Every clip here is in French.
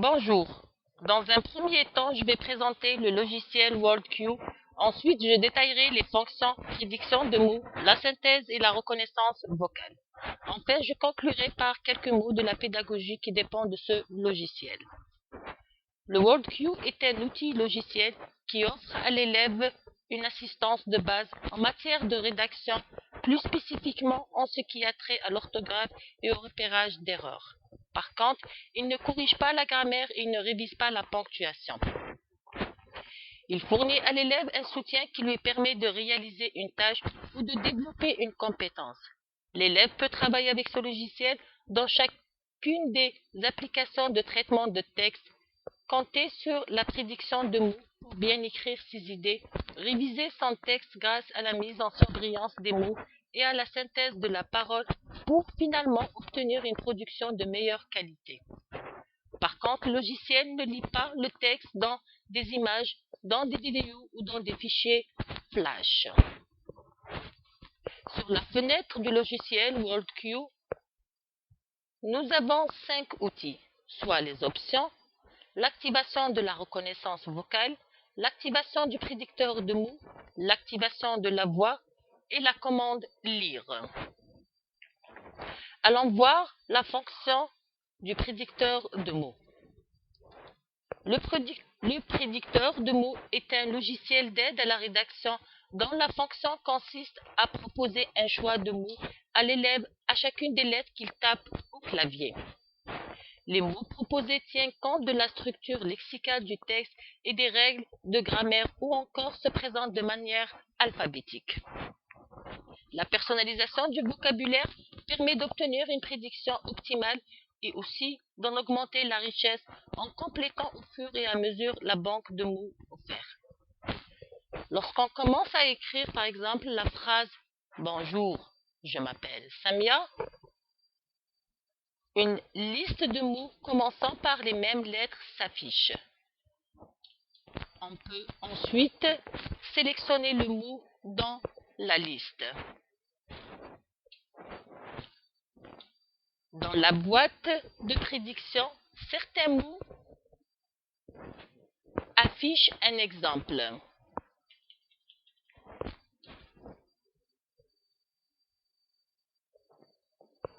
Bonjour. Dans un premier temps, je vais présenter le logiciel WorldQ. Ensuite, je détaillerai les fonctions, prédiction de mots, la synthèse et la reconnaissance vocale. Enfin, je conclurai par quelques mots de la pédagogie qui dépend de ce logiciel. Le WorldQ est un outil logiciel qui offre à l'élève une assistance de base en matière de rédaction, plus spécifiquement en ce qui a trait à l'orthographe et au repérage d'erreurs. Par contre, il ne corrige pas la grammaire et il ne révise pas la ponctuation. Il fournit à l'élève un soutien qui lui permet de réaliser une tâche ou de développer une compétence. L'élève peut travailler avec ce logiciel dans chacune des applications de traitement de texte, compter sur la prédiction de mots pour bien écrire ses idées, réviser son texte grâce à la mise en surbrillance des mots et à la synthèse de la parole pour finalement obtenir une production de meilleure qualité. Par contre, le logiciel ne lit pas le texte dans des images, dans des vidéos ou dans des fichiers flash. Sur la fenêtre du logiciel WorldQ, nous avons 5 outils, soit les options, l'activation de la reconnaissance vocale, l'activation du prédicteur de mots, l'activation de la voix et la commande lire. Allons voir la fonction du prédicteur de mots. Le prédicteur de mots est un logiciel d'aide à la rédaction dont la fonction consiste à proposer un choix de mots à l'élève à chacune des lettres qu'il tape au clavier. Les mots proposés tiennent compte de la structure lexicale du texte et des règles de grammaire ou encore se présentent de manière alphabétique. La personnalisation du vocabulaire permet d'obtenir une prédiction optimale et aussi d'en augmenter la richesse en complétant au fur et à mesure la banque de mots offerte. Lorsqu'on commence à écrire par exemple la phrase « Bonjour, je m'appelle Samia », une liste de mots commençant par les mêmes lettres s'affiche. On peut ensuite sélectionner le mot dans la liste. Dans la boîte de prédiction, certains mots affichent un exemple.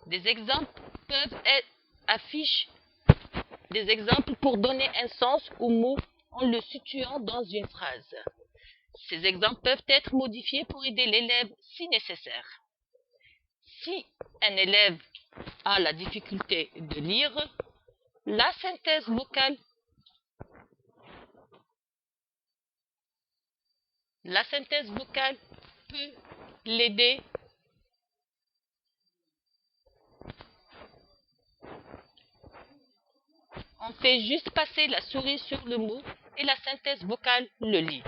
Des exemples peuvent être affichés, des exemples pour donner un sens au mot en le situant dans une phrase. Ces exemples peuvent être modifiés pour aider l'élève si nécessaire. Si un élève a la difficulté de lire, la synthèse vocale peut l'aider. On fait juste passer la souris sur le mot et la synthèse vocale le lit.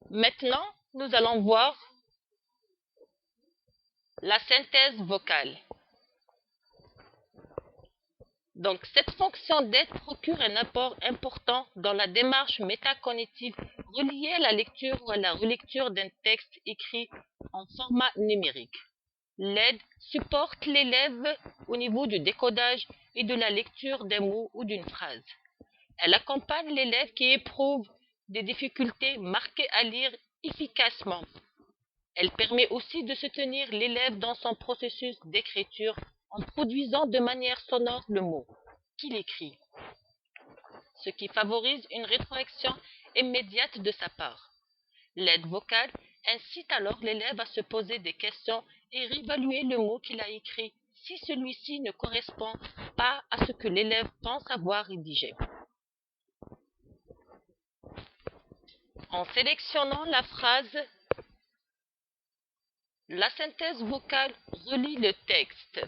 Maintenant, nous allons voir la synthèse vocale. Donc, cette fonction d'aide procure un apport important dans la démarche métacognitive reliée à la lecture ou à la relecture d'un texte écrit en format numérique. L'aide supporte l'élève au niveau du décodage et de la lecture d'un mot ou d'une phrase. Elle accompagne l'élève qui éprouve des difficultés marquées à lire efficacement. Elle permet aussi de soutenir l'élève dans son processus d'écriture en produisant de manière sonore le mot qu'il écrit, ce qui favorise une rétroaction immédiate de sa part. L'aide vocale incite alors l'élève à se poser des questions et réévaluer le mot qu'il a écrit si celui-ci ne correspond pas à ce que l'élève pense avoir rédigé. En sélectionnant la phrase, la synthèse vocale relie le texte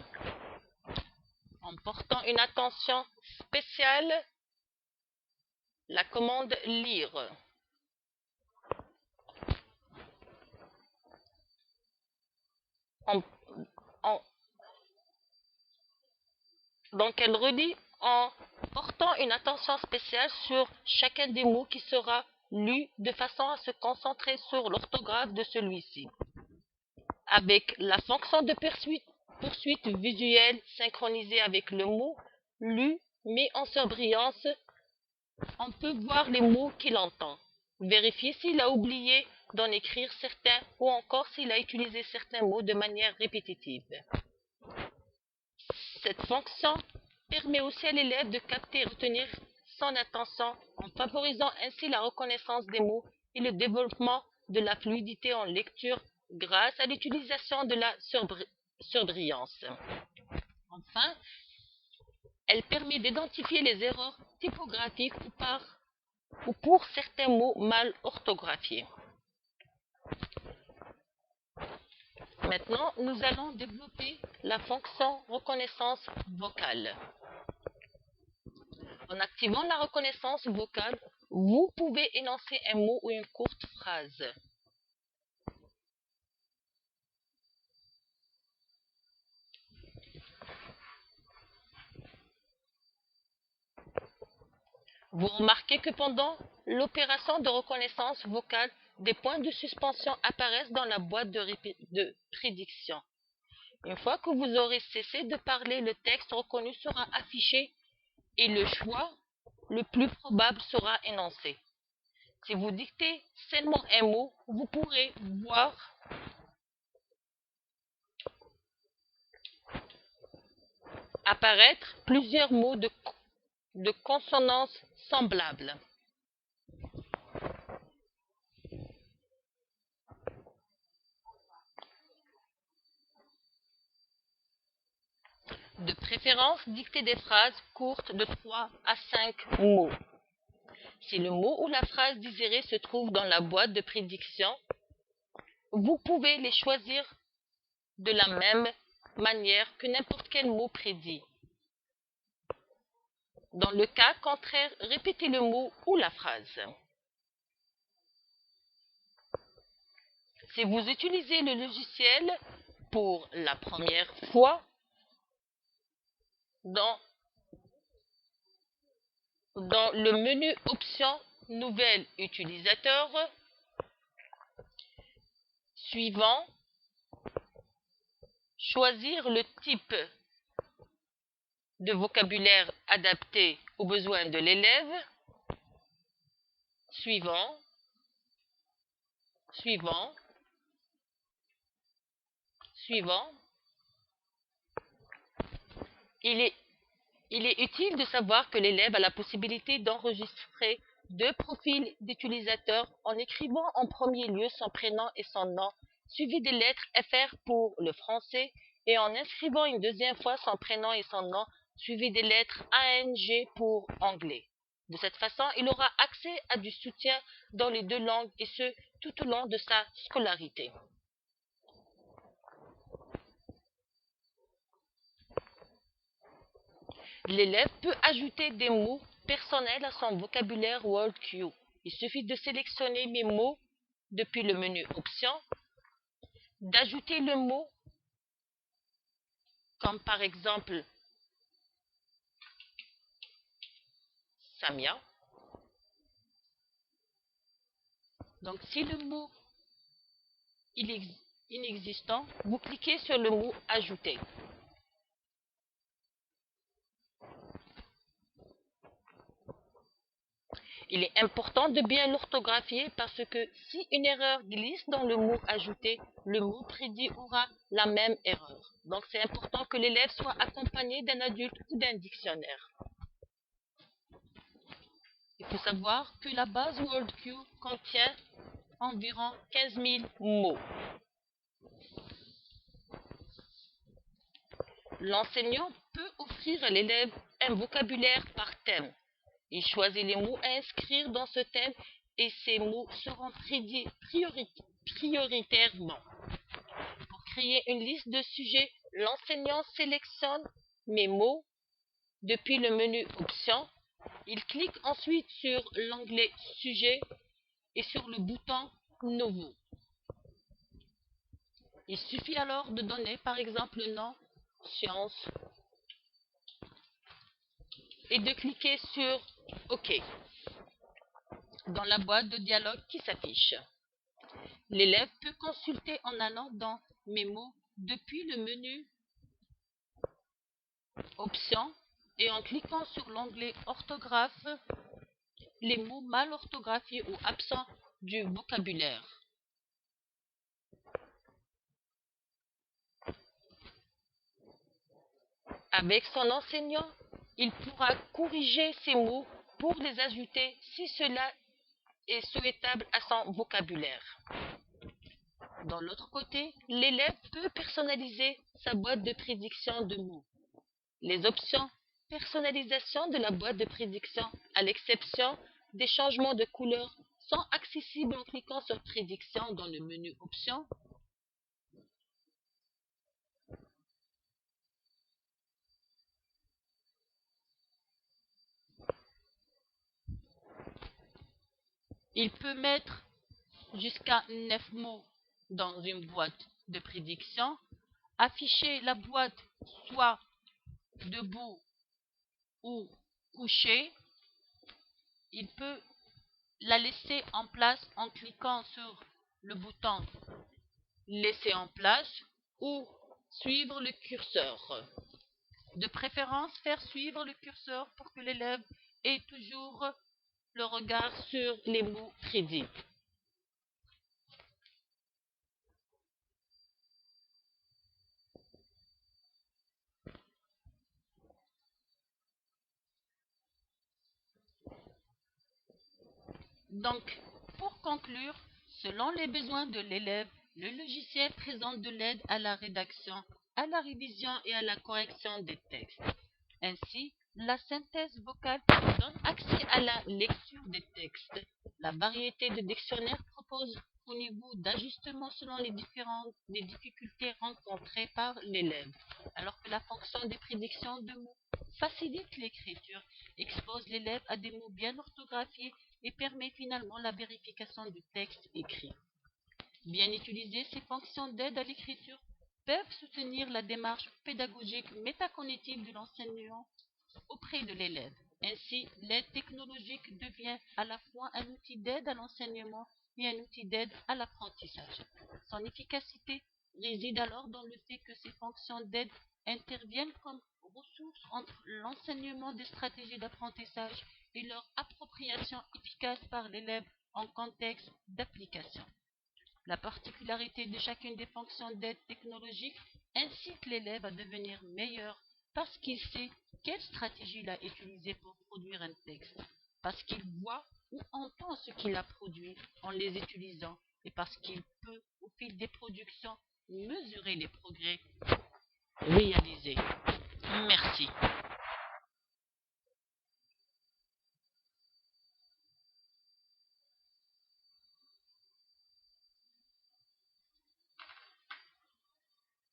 en portant une attention spéciale, la commande lire. Donc elle relie en portant une attention spéciale sur chacun des mots qui sera lu de façon à se concentrer sur l'orthographe de celui-ci. Avec la fonction de poursuite visuelle synchronisée avec le mot lu mais en surbrillance, on peut voir les mots qu'il entend, vérifier s'il a oublié d'en écrire certains ou encore s'il a utilisé certains mots de manière répétitive. Cette fonction permet aussi à l'élève de capter et retenir son attention en favorisant ainsi la reconnaissance des mots et le développement de la fluidité en lecture grâce à l'utilisation de la surbrillance. Enfin, elle permet d'identifier les erreurs typographiques ou pour certains mots mal orthographiés. Maintenant, nous allons développer la fonction reconnaissance vocale. En activant la reconnaissance vocale, vous pouvez énoncer un mot ou une courte phrase. Vous remarquez que pendant l'opération de reconnaissance vocale, des points de suspension apparaissent dans la boîte de prédiction. Une fois que vous aurez cessé de parler, le texte reconnu sera affiché et le choix le plus probable sera énoncé. Si vous dictez seulement un mot, vous pourrez voir apparaître plusieurs mots de consonance semblables. De préférence, dictez des phrases courtes de 3 à 5 mots. Si le mot ou la phrase désirée se trouve dans la boîte de prédiction, vous pouvez les choisir de la même manière que n'importe quel mot prédit. Dans le cas contraire, répétez le mot ou la phrase. Si vous utilisez le logiciel pour la première fois, dans le menu Options Nouvel utilisateur, suivant, choisir le type de vocabulaire adapté aux besoins de l'élève, suivant, suivant, suivant. Il est utile de savoir que l'élève a la possibilité d'enregistrer deux profils d'utilisateurs en écrivant en premier lieu son prénom et son nom, suivi des lettres FR pour le français, et en inscrivant une deuxième fois son prénom et son nom, suivi des lettres ANG pour anglais. De cette façon, il aura accès à du soutien dans les deux langues et ce, tout au long de sa scolarité. L'élève peut ajouter des mots personnels à son vocabulaire WorldQ. Il suffit de sélectionner mes mots depuis le menu Options, d'ajouter le mot comme par exemple Samia. Donc si le mot est inexistant, vous cliquez sur le mot Ajouter. Il est important de bien l'orthographier parce que si une erreur glisse dans le mot ajouté, le mot prédit aura la même erreur. Donc c'est important que l'élève soit accompagné d'un adulte ou d'un dictionnaire. Il faut savoir que la base WorldQ contient environ 15 000 mots. L'enseignant peut offrir à l'élève un vocabulaire par thème. Il choisit les mots à inscrire dans ce thème et ces mots seront prédits prioritairement. Pour créer une liste de sujets, l'enseignant sélectionne mes mots depuis le menu Options. Il clique ensuite sur l'onglet Sujet et sur le bouton Nouveau. Il suffit alors de donner par exemple le nom Sciences et de cliquer sur OK dans la boîte de dialogue qui s'affiche. L'élève peut consulter en allant dans Mes mots depuis le menu Options et en cliquant sur l'onglet orthographe, les mots mal orthographiés ou absents du vocabulaire. Avec son enseignant, il pourra corriger ces mots pour les ajouter si cela est souhaitable à son vocabulaire. Dans l'autre côté, l'élève peut personnaliser sa boîte de prédiction de mots. Les options personnalisation de la boîte de prédiction, à l'exception des changements de couleur, sont accessibles en cliquant sur prédiction dans le menu options. Il peut mettre jusqu'à 9 mots dans une boîte de prédiction, afficher la boîte soit debout ou couché. Il peut la laisser en place en cliquant sur le bouton laisser en place ou suivre le curseur. De préférence, faire suivre le curseur pour que l'élève ait toujours le regard sur les mots prédits. Donc, pour conclure, selon les besoins de l'élève, le logiciel présente de l'aide à la rédaction, à la révision et à la correction des textes. Ainsi, la synthèse vocale donne accès à la lecture des textes. La variété de dictionnaires propose au niveau d'ajustement selon les difficultés rencontrées par l'élève, alors que la fonction des prédictions de mots facilite l'écriture, expose l'élève à des mots bien orthographiés et permet finalement la vérification du texte écrit. Bien utilisées, ces fonctions d'aide à l'écriture peuvent soutenir la démarche pédagogique métacognitive de l'enseignant auprès de l'élève. Ainsi, l'aide technologique devient à la fois un outil d'aide à l'enseignement et un outil d'aide à l'apprentissage. Son efficacité réside alors dans le fait que ces fonctions d'aide interviennent comme ressources entre l'enseignement des stratégies d'apprentissage et leur appropriation efficace par l'élève en contexte d'application. La particularité de chacune des fonctions d'aide technologique incite l'élève à devenir meilleur parce qu'il sait quelle stratégie il a utilisée pour produire un texte, parce qu'il voit ou entend ce qu'il a produit en les utilisant et parce qu'il peut, au fil des productions, mesurer les progrès réalisés. Merci.